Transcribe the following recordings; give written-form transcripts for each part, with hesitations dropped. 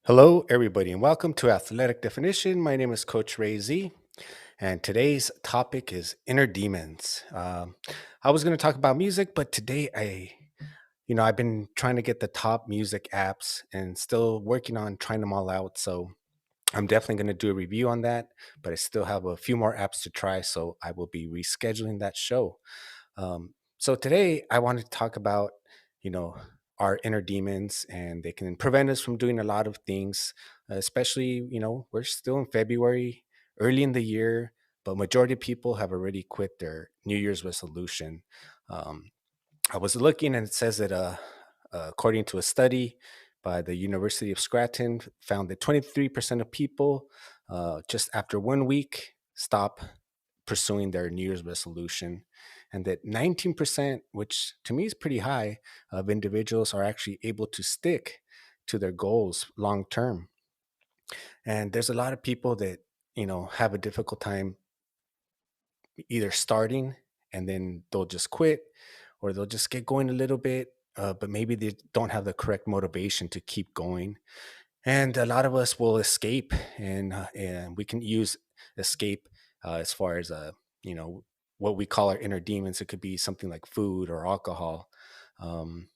Hello, everybody, and welcome to Athletic Definition. My name is Coach Ray Z, and today's topic is inner demons. I was going to talk about music, but today I've been trying to get the top music apps and still working on trying them all out. So I'm definitely going to do a review on that, but I still have a few more apps to try. So I will be rescheduling that show. So today I want to talk about, you know, our inner demons, and they can prevent us from doing a lot of things. Especially, we're still in February, early in the year, but majority of people have already quit their New Year's resolution. Um, I was looking, and it says that, according to a study by the University of Scranton, found that 23% of people, just after 1 week, stop pursuing their New Year's resolution, and that 19%, which to me is pretty high, of individuals are actually able to stick to their goals long term. And there's a lot of people that, have a difficult time either starting, and then they'll just quit, or they'll just get going a little bit, but maybe they don't have the correct motivation to keep going. And a lot of us will escape, and we can use escape as far as you know what we call our inner demons. It could be something like food or alcohol. Um,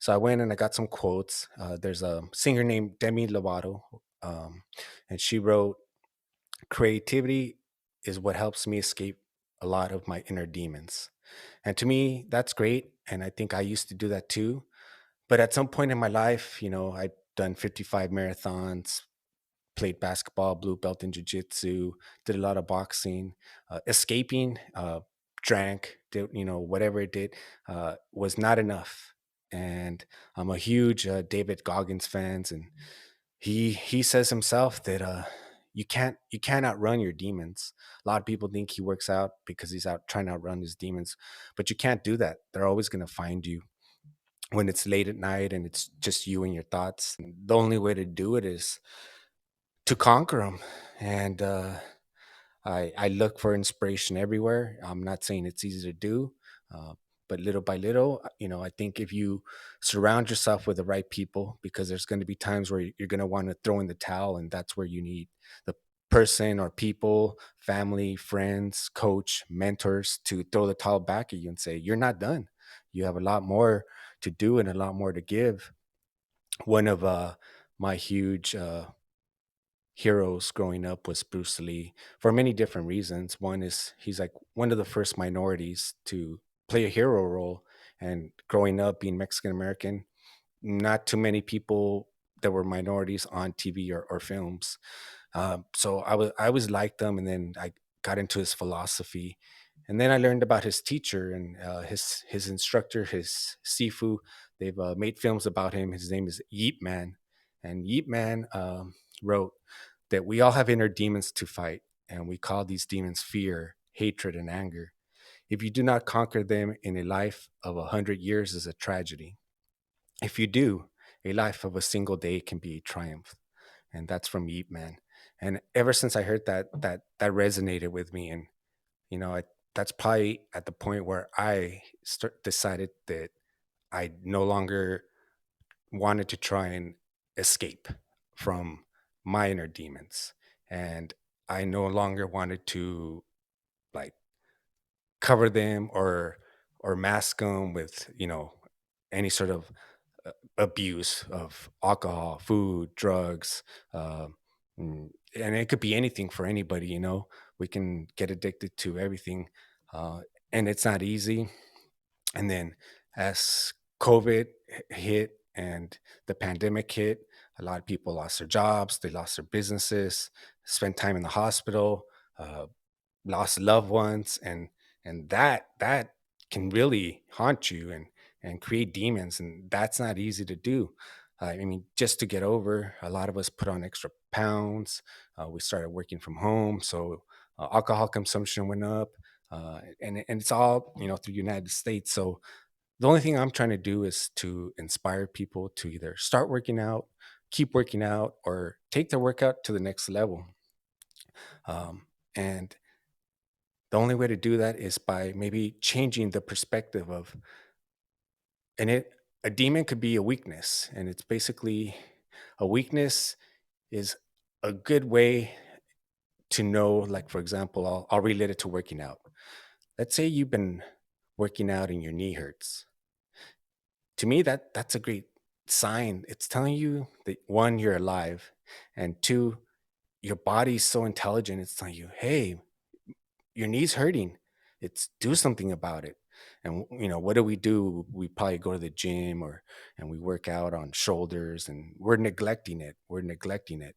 so I went and I got some quotes. There's a singer named Demi Lovato, and she wrote, "Creativity is what helps me escape a lot of my inner demons." And to me, that's great. And I think I used to do that too. But at some point in my life, I'd done 55 marathons, played basketball, blue belt in jiu-jitsu, did a lot of boxing, escaping, drank, did, whatever it did, was not enough. And I'm a huge David Goggins fans, and he says himself that you can't outrun your demons. A lot of people think he works out because he's out trying to outrun his demons, but you can't do that. They're always going to find you when it's late at night and it's just you and your thoughts. And the only way to do it is to conquer them. And I look for inspiration everywhere. I'm not saying it's easy to do, uh, but little by little, I think if you surround yourself with the right people, because there's going to be times where you're going to want to throw in the towel, and that's where you need the person or people, family, friends, coach, mentors to throw the towel back at you and say, "You're not done. You have a lot more to do and a lot more to give." One of my huge heroes growing up was Bruce Lee, for many different reasons. One is he's like one of the first minorities to play a hero role. And growing up being Mexican American, not too many people that were minorities on TV or films. So I was like them, and then I got into his philosophy, and then I learned about his teacher and his instructor, his Sifu. They've made films about him. His name is Yeep Man, and Yeep Man wrote that we all have inner demons to fight, and we call these demons fear, hatred, and anger. If you do not conquer them, in a life of 100 years is a tragedy. If you do, a life of a single day can be a triumph. And that's from Yeep Man. And ever since I heard that, that resonated with me. And you know, I, that's probably at the point where decided that I no longer wanted to try and escape from my inner demons, and I no longer wanted to, like, cover them or mask them with any sort of abuse of alcohol, food, drugs, uh, and it could be anything for anybody. We can get addicted to everything, uh, and it's not easy. And then as COVID hit and the pandemic hit, a lot of people lost their jobs, they lost their businesses, spent time in the hospital, uh, lost loved ones, and that can really haunt you and create demons, and that's not easy to do. I mean, just to get over, a lot of us put on extra pounds. We started working from home, so alcohol consumption went up, and it's all through United States. So the only thing I'm trying to do is to inspire people to either start working out, keep working out, or take their workout to the next level. And the only way to do that is by maybe changing the perspective of, and it a demon could be a weakness, and it's basically a weakness is a good way to know, like, for example, I'll relate it to working out. Let's say you've been working out and your knee hurts. To me, that's a great sign. It's telling you that one, you're alive, and two, your body's so intelligent. It's telling you, hey, your knee's hurting. It's do something about it. And what do? We probably go to the gym or and we work out on shoulders and we're neglecting it. We're neglecting it.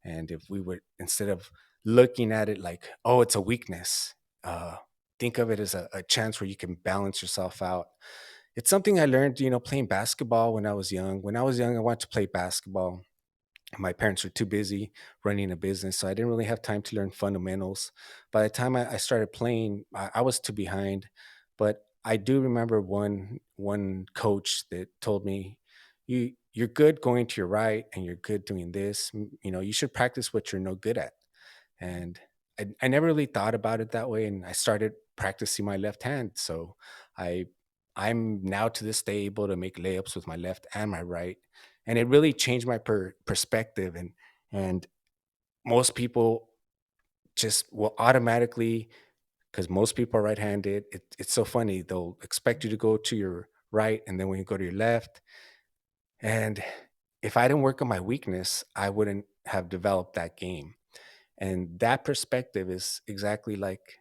And if we would instead of looking at it like, oh, it's a weakness, uh, think of it as a chance where you can balance yourself out. It's something I learned, playing basketball when I was young. When I was young, I wanted to play basketball. My parents were too busy running a business, so I didn't really have time to learn fundamentals. By the time I started playing, I was too behind. But I do remember one coach that told me, You're good going to your right, and you're good doing this. You should practice what you're no good at." And I never really thought about it that way, and I started practicing my left hand. So I I'm now to this day able to make layups with my left and my right, and it really changed my perspective. And most people just will automatically, because most people are right-handed. It's so funny. They'll expect you to go to your right, and then when you go to your left, and if I didn't work on my weakness, I wouldn't have developed that game. And that perspective is exactly like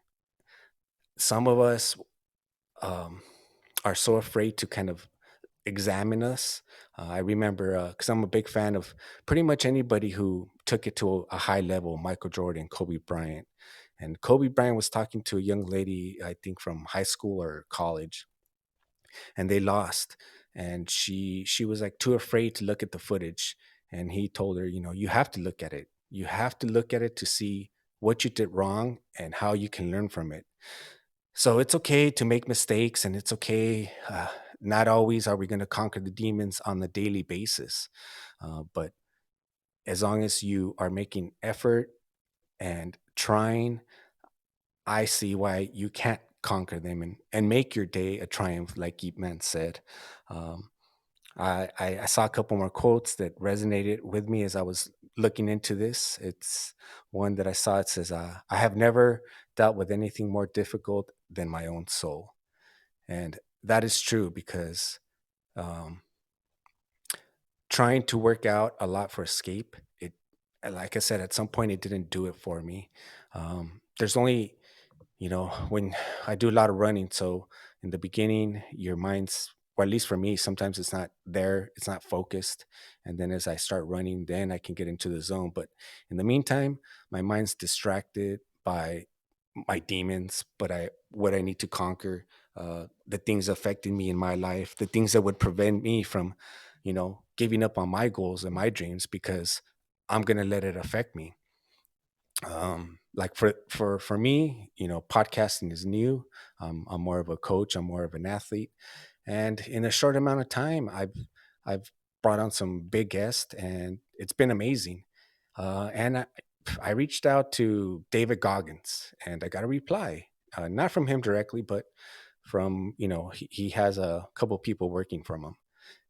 some of us um, are so afraid to kind of examine us. I remember because I'm a big fan of pretty much anybody who took it to a high level: Michael Jordan, Kobe Bryant. And Kobe Bryant was talking to a young lady, I think from high school or college, and they lost. And she was like too afraid to look at the footage. And he told her, you have to look at it. You have to look at it to see what you did wrong and how you can learn from it. So it's okay to make mistakes, and it's okay. Not always are we going to conquer the demons on the daily basis, but as long as you are making effort and trying, I see why you can't conquer them and make your day a triumph, like Yeep Man said. Um, I saw a couple more quotes that resonated with me as I was looking into this. It's one that I saw. It says, "I have never dealt with anything more difficult than my own soul." And that is true because um, trying to work out a lot for escape, like I said, at some point it didn't do it for me. There's only, when I do a lot of running, so in the beginning, your mind's, or at least for me, sometimes it's not there, it's not focused. And then as I start running, then I can get into the zone. But in the meantime, my mind's distracted by my demons, but what I need to conquer, the things affecting me in my life, the things that would prevent me from, giving up on my goals and my dreams because I'm gonna let it affect me. Like for me, podcasting is new. I'm more of a coach. I'm more of an athlete, and in a short amount of time, I've brought on some big guests, and it's been amazing. And I reached out to David Goggins, and I got a reply, not from him directly, but from he has a couple people working from him,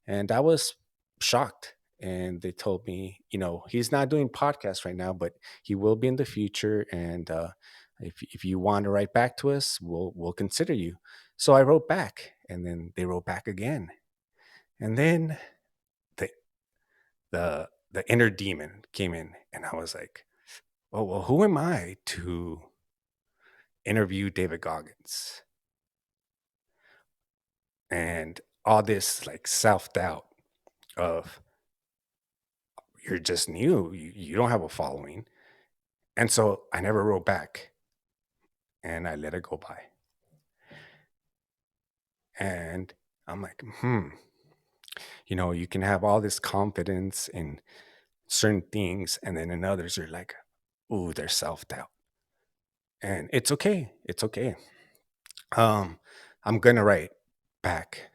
and I was shocked. And they told me, he's not doing podcasts right now, but he will be in the future. And if you want to write back to us, we'll consider you. So I wrote back, and then they wrote back again. And then the the inner demon came in, and I was like, oh well, who am I to interview David Goggins? And all this like self doubt of you're just new, you don't have a following. And so I never wrote back, and I let it go by. And I'm like, you can have all this confidence in certain things, and then in others, you're like, ooh, there's self doubt. And it's okay. It's okay. Um, I'm gonna write back.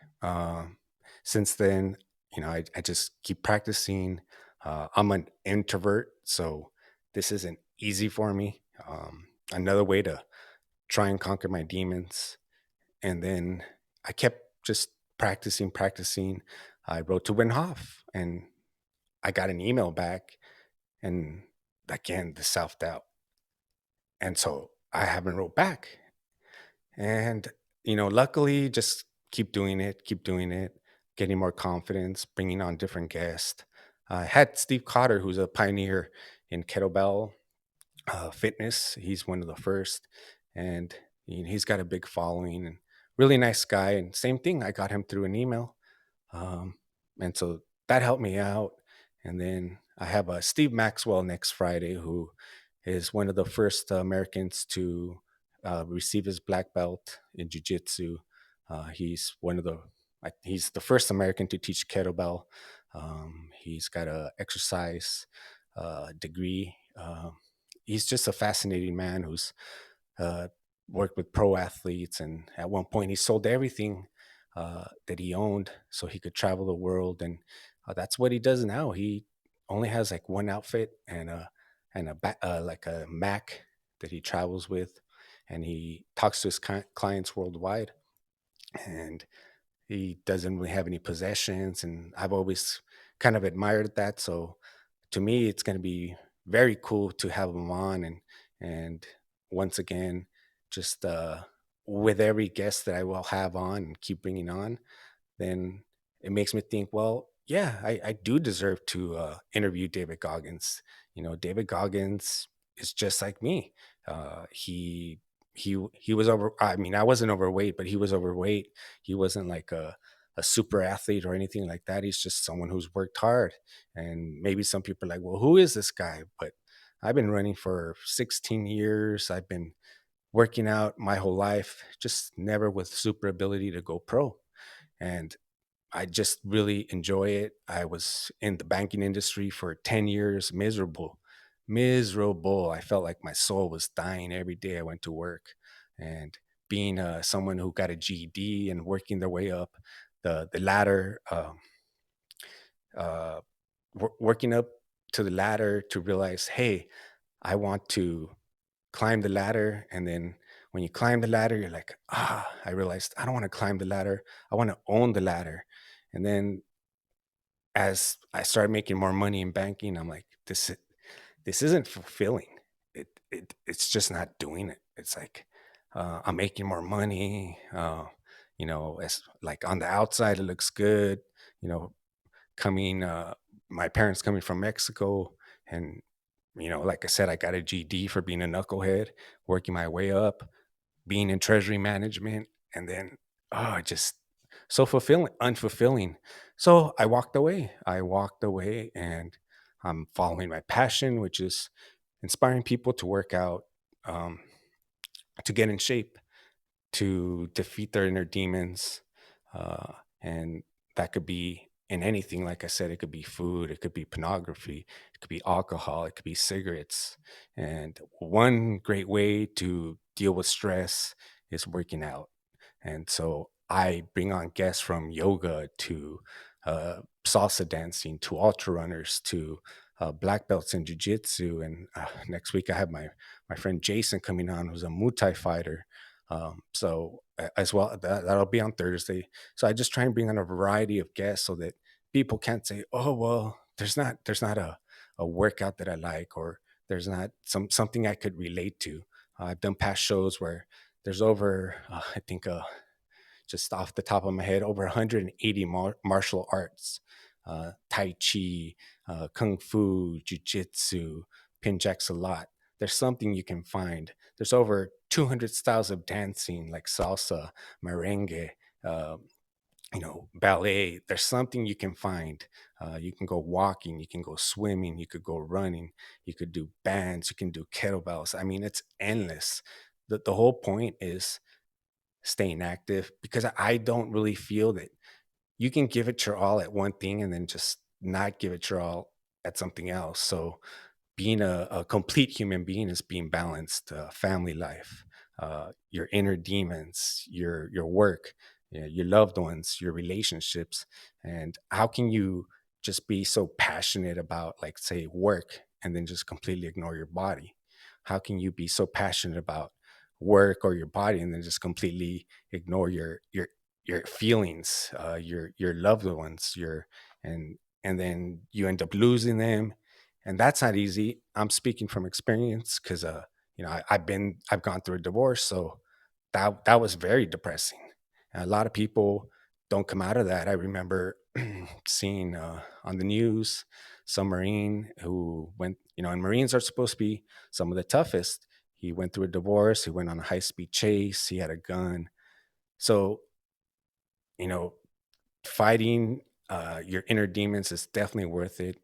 Since then, I just keep practicing. I'm an introvert, so this isn't easy for me. Another way to try and conquer my demons. And then I kept just practicing, practicing. I wrote to Winhoff, and I got an email back, and again the self-doubt. And so I haven't wrote back. And luckily, just keep doing it, getting more confidence, bringing on different guests. I had Steve Cotter, who's a pioneer in kettlebell fitness. He's one of the first, and he's got a big following and really nice guy. And same thing, I got him through an email, um, and so that helped me out. And then I have Steve Maxwell next Friday, who is one of the first Americans to receive his black belt in jiu-jitsu. He's one of the he's the first American to teach kettlebell. He's got a exercise degree. He's just a fascinating man who's uh, worked with pro athletes, and at one point he sold everything that he owned so he could travel the world, and that's what he does now. He only has like one outfit and like a Mac that he travels with, and he talks to his clients worldwide, and he doesn't really have any possessions, and I've always kind of admired that. So to me, it's going to be very cool to have him on, and once again, just with every guest that I will have on and keep bringing on, then it makes me think, well, yeah, I do deserve to interview David Goggins. David Goggins is just like me. He was over. I mean, I wasn't overweight, but he was overweight. He wasn't like a super athlete or anything like that. He's just someone who's worked hard. And maybe some people are like, well, who is this guy? But I've been running for 16 years. I've been working out my whole life, just never with super ability to go pro. And I just really enjoy it. I was in the banking industry for 10 years, miserable, miserable. I felt like my soul was dying every day I went to work. And being someone who got a GED and working their way up the ladder, uh, working up to the ladder to realize, hey, I want to climb the ladder. And then when you climb the ladder, you're like, I realized I don't want to climb the ladder. I want to own the ladder. And then as I started making more money in banking, I'm like, this isn't fulfilling. It's just not doing it. It's like I'm making more money. As like on the outside, it looks good. You know, coming, my parents coming from Mexico, and like I said, I got a GD for being a knucklehead, working my way up, being in treasury management, and then just so fulfilling, unfulfilling. So I walked away. I walked away, and I'm following my passion, which is inspiring people to work out, um, to get in shape, to defeat their inner demons. Uh, and that could be in anything. Like I said, it could be food, it could be pornography, it could be alcohol, it could be cigarettes. And one great way to deal with stress is working out. And so I bring on guests from yoga to salsa dancing to ultra runners to black belts in jiu-jitsu. And next week I have my friend Jason coming on, who's a Muay Thai fighter. As well, that'll be on Thursday. So I just try and bring on a variety of guests so that people can't say, oh, well, there's not a workout that I like, or there's not something I could relate to. I've done past shows where there's over, I think, just off the top of my head, over 180 martial arts, Tai Chi, Kung Fu, Jiu Jitsu, Pinjak Salat. There's something you can find. There's over 200 styles of dancing like salsa, merengue, uh, ballet. There's something you can find. You can go walking, you can go swimming, you could go running, you could do bands, you can do kettlebells. I mean, it's endless. The whole point is staying active, because I don't really feel that you can give it your all at one thing and then just not give it your all at something else. So being a complete human being is being balanced. Family life, your inner demons, your work, your loved ones, your relationships. And how can you just be so passionate about, like, say, work, and then just completely ignore your body? How can you be so passionate about work or your body and then just completely ignore your feelings, your loved ones, and then you end up losing them, and that's not easy. I'm speaking from experience because I've gone through a divorce, so that was very depressing. And a lot of people don't come out of that. I remember seeing on the news some Marine who went, and Marines are supposed to be some of the toughest. He went through a divorce. He went on a high speed chase. He had a gun. So, you know, fighting your inner demons is definitely worth it,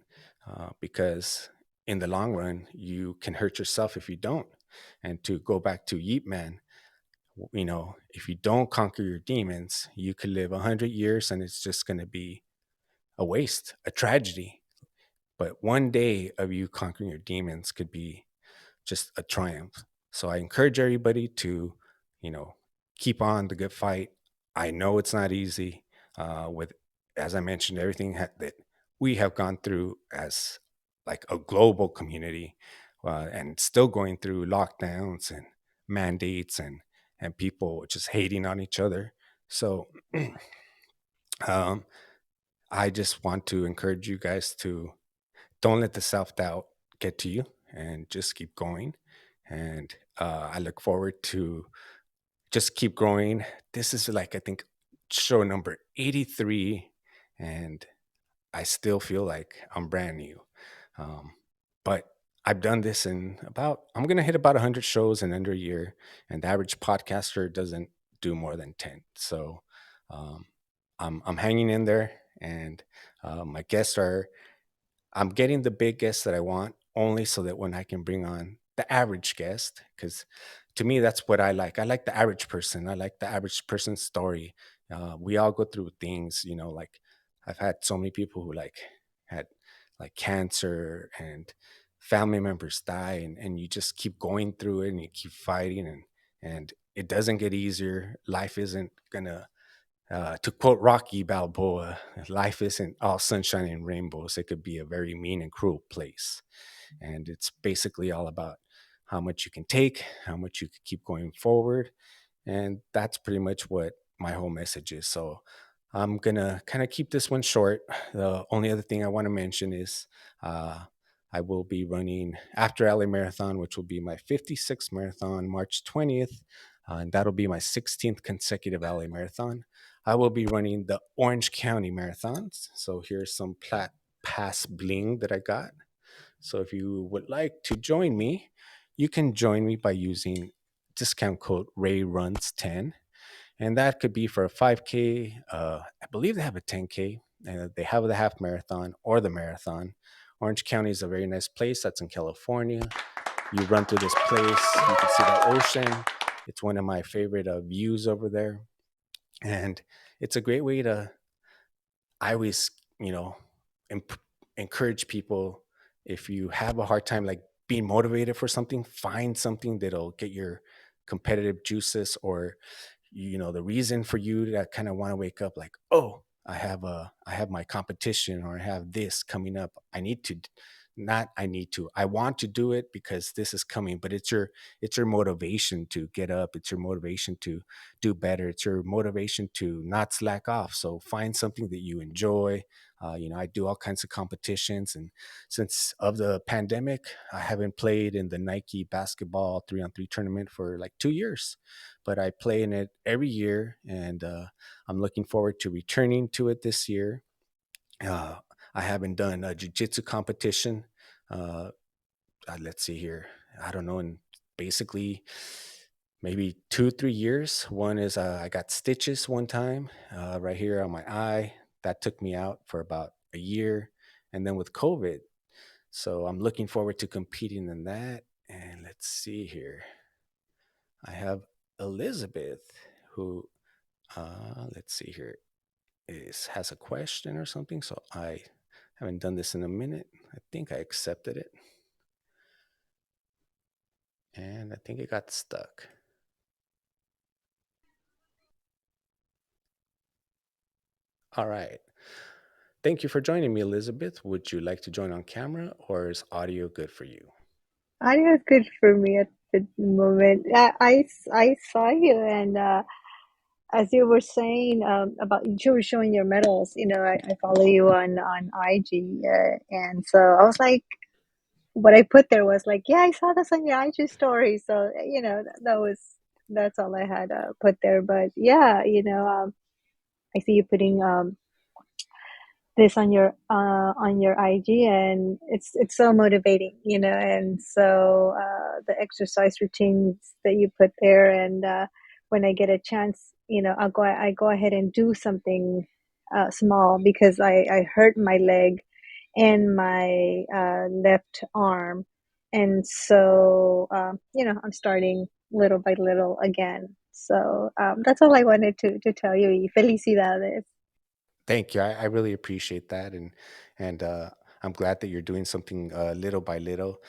because in the long run, you can hurt yourself if you don't. And to go back to Yeep Man, if you don't conquer your demons, you could live 100 years and it's just going to be a waste, a tragedy. But one day of you conquering your demons could be just a triumph. So I encourage everybody to, you know, keep on the good fight. I know it's not easy, with, as I mentioned, everything that we have gone through as like a global community, and still going through lockdowns and mandates and people just hating on each other. So um, I just want to encourage you guys to don't let the self doubt get to you and just keep going. And I look forward to just keep growing. This is like, I think, show number 83. And I still feel like I'm brand new. Um, but I've done this in about, I'm going to hit about 100 shows in under a year. And the average podcaster doesn't do more than 10. So um, I'm hanging in there. And my guests are I'm getting the big guests that I want only so that when I can bring on the average guest, because to me, that's what I like. I like the average person. I like the average person's story. We all go through things, like I've had so many people who had like cancer and family members die, and you just keep going through it and you keep fighting, and it doesn't get easier. Life isn't gonna to quote Rocky Balboa, life isn't all sunshine and rainbows. It could be a very mean and cruel place. And it's basically all about how much you can take, how much you can keep going forward. And that's pretty much what my whole message is. So I'm going to kind of keep this one short. The only other thing I want to mention is uh, I will be running after LA Marathon, which will be my 56th marathon, March 20th. And that'll be my 16th consecutive LA Marathon. I will be running the Orange County Marathons. So here's some plat pass bling that I got. So if you would like to join me, you can join me by using discount code RayRuns10. And that could be for a 5K. I believe they have a 10K. They have the half marathon or the marathon. Orange County is a very nice place. That's in California. You run through this place, you can see the ocean. It's one of my favorite views over there. And it's a great way to, I always, imp- encourage people, if you have a hard time like being motivated for something, find something that'll get your competitive juices, or the reason for you to kind of want to wake up like, oh, I have my competition, or I have this coming up. I need to, I want to do it because this is coming. But it's your motivation to get up. It's your motivation to do better. It's your motivation to not slack off. So find something that you enjoy. I do all kinds of competitions, and since of the pandemic, I haven't played in the Nike basketball 3-on-3 tournament for like 2 years, but I play in it every year, and I'm looking forward to returning to it this year. Uh, I haven't done a jiu-jitsu competition. Uh, let's see here. I don't know, in basically maybe 2 3 years. One is I got stitches one time right here on my eye. That took me out for about a year, and then with COVID. So I'm looking forward to competing in that. And let's see here. I have Elizabeth, who let's see here, is has a question or something. So I haven't done this in a minute. I think I accepted it, and I think it got stuck. All right. Thank you for joining me, Elizabeth. Would you like to join on camera, or is audio good for you? Audio is good for me at the moment. I saw you, and as you were saying about you were showing your medals. I follow you on IG, and so I was like, what I put there was like, "Yeah, I saw this on your IG story." So, that's all I had, put there, but yeah, I see you putting, this on your IG, and it's so motivating, and so the exercise routines that you put there, and when I get a chance, I go ahead and do something small because I hurt my leg and my left arm, and so I'm starting little by little again. So that's all I wanted to tell you. Y felicidades. Thank you. I really appreciate that, and I'm glad that you're doing something little by little.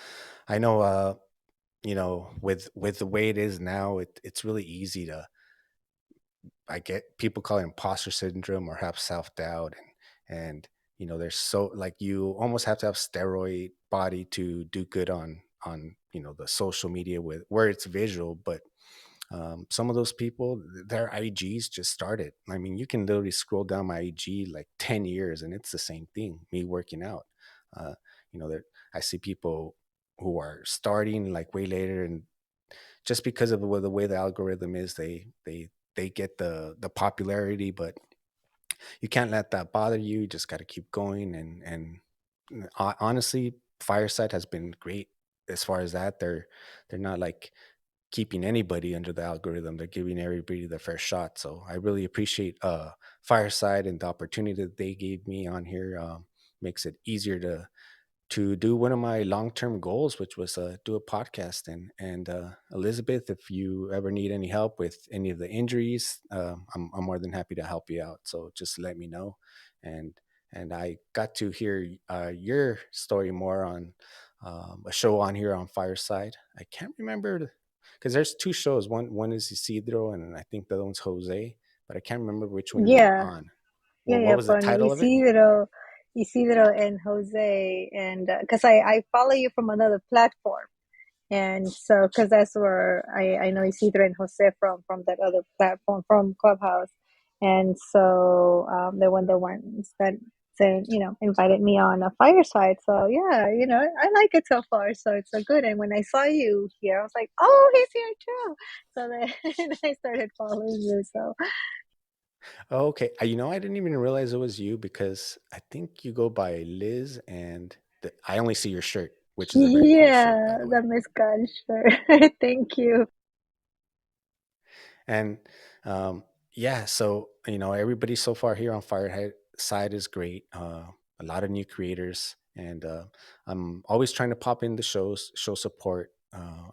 I know, with the way it is now, it's really easy to, I get people call it imposter syndrome or have self doubt, and there's so, like, you almost have to have steroid body to do good on the social media with where it's visual, but some of those people, their IGs just started. I mean, you can literally scroll down my IG like 10 years and it's the same thing, me working out. Uh, there, I see people who are starting like way later, and just because of the way the algorithm is, they get the popularity, but you can't let that bother you. You just got to keep going. And honestly, Fireside has been great as far as that. They're not like keeping anybody under the algorithm. They're giving everybody their fair shot. So I really appreciate Fireside and the opportunity that they gave me on here. Makes it easier to do one of my long-term goals, which was do a podcast. And Elizabeth, if you ever need any help with any of the injuries, I'm more than happy to help you out. So just let me know. And and I got to hear your story more on a show on here on Fireside. I can't remember, because there's two shows. One is Isidro, and I think the other one's Jose, but I can't remember which one you were Yeah. on. Yeah, What yeah, was the con title of it? Isidro and Jose, and because I follow you from another platform, and so because that's where I know Isidro and Jose from that other platform from Clubhouse, and so they were the ones that said invited me on a fireside. So yeah, I like it so far, so it's so good. And when I saw you here, I was like, oh, he's here too. So then I started following you. So Oh, okay. I didn't even realize it was you, because I think you go by Liz, and I only see your shirt, which is a very cool shirt, by yeah, the way. the misconstrued. Thank you. And yeah, so everybody so far here on Firehead side is great. A lot of new creators, and I'm always trying to pop in the shows, show support.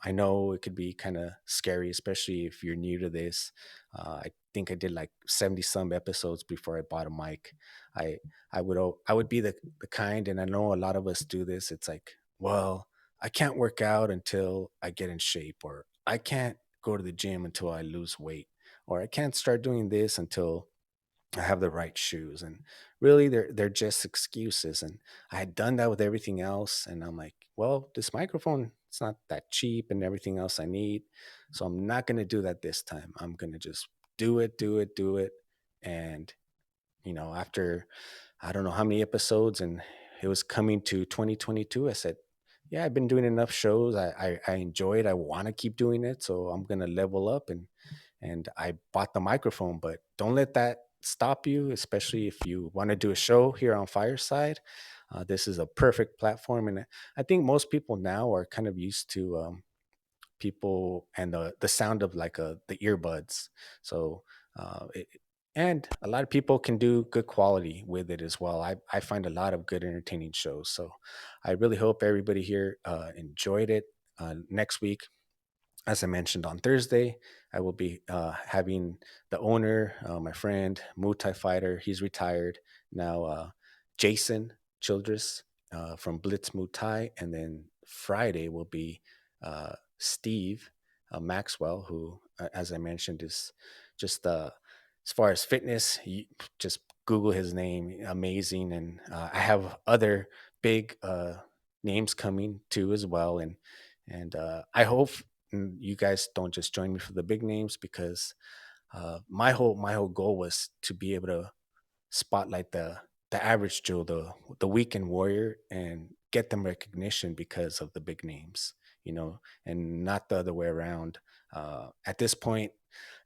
I know it could be kind of scary, especially if you're new to this. I think I did like 70 some episodes before I bought a mic. I I would be the kind, and I know a lot of us do this. It's like, well, I can't work out until I get in shape, or I can't go to the gym until I lose weight, or I can't start doing this until I have the right shoes. And really, they're just excuses. And I had done that with everything else, and I'm like, well, this microphone, it's not that cheap, and everything else I need, so I'm not gonna do that this time. I'm gonna just do it. And after I don't know how many episodes, and it was coming to 2022, I said, yeah, I've been doing enough shows. I enjoy it. I want to keep doing it. So I'm going to level up, and I bought the microphone, but don't let that stop you, especially if you want to do a show here on Fireside. This is a perfect platform. And I think most people now are kind of used to people and the sound of like the earbuds. So it, and a lot of people can do good quality with it as well. I find a lot of good entertaining shows. So I really hope everybody here enjoyed it. Next week, as I mentioned, on Thursday, I will be having the owner, my friend, Muay Thai fighter. He's retired now, Jason Childress from Blitz Muay Thai. And then Friday will be Steve Maxwell, who, as I mentioned, is just as far as fitness, you just Google his name, amazing. And I have other big names coming too as well. And I hope you guys don't just join me for the big names, because my whole goal was to be able to spotlight the average Joe, the weekend warrior, and get them recognition because of the big names, and not the other way around. At this point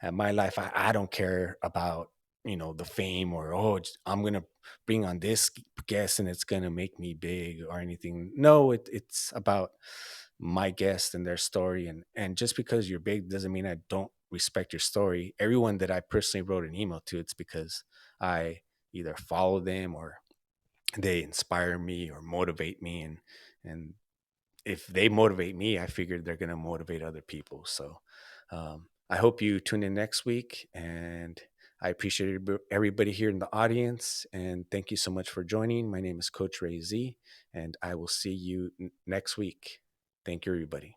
at my life, I don't care about the fame, or I'm gonna bring on this guest and it's gonna make me big or anything. No, it's about my guest and their story, and just because you're big doesn't mean I don't respect your story. Everyone that I personally wrote an email to, it's because I either follow them, or they inspire me or motivate me, and if they motivate me, I figured they're going to motivate other people. So I hope you tune in next week, and I appreciate everybody here in the audience, and thank you so much for joining. My name is Coach Ray Z, and I will see you next week. Thank you, everybody.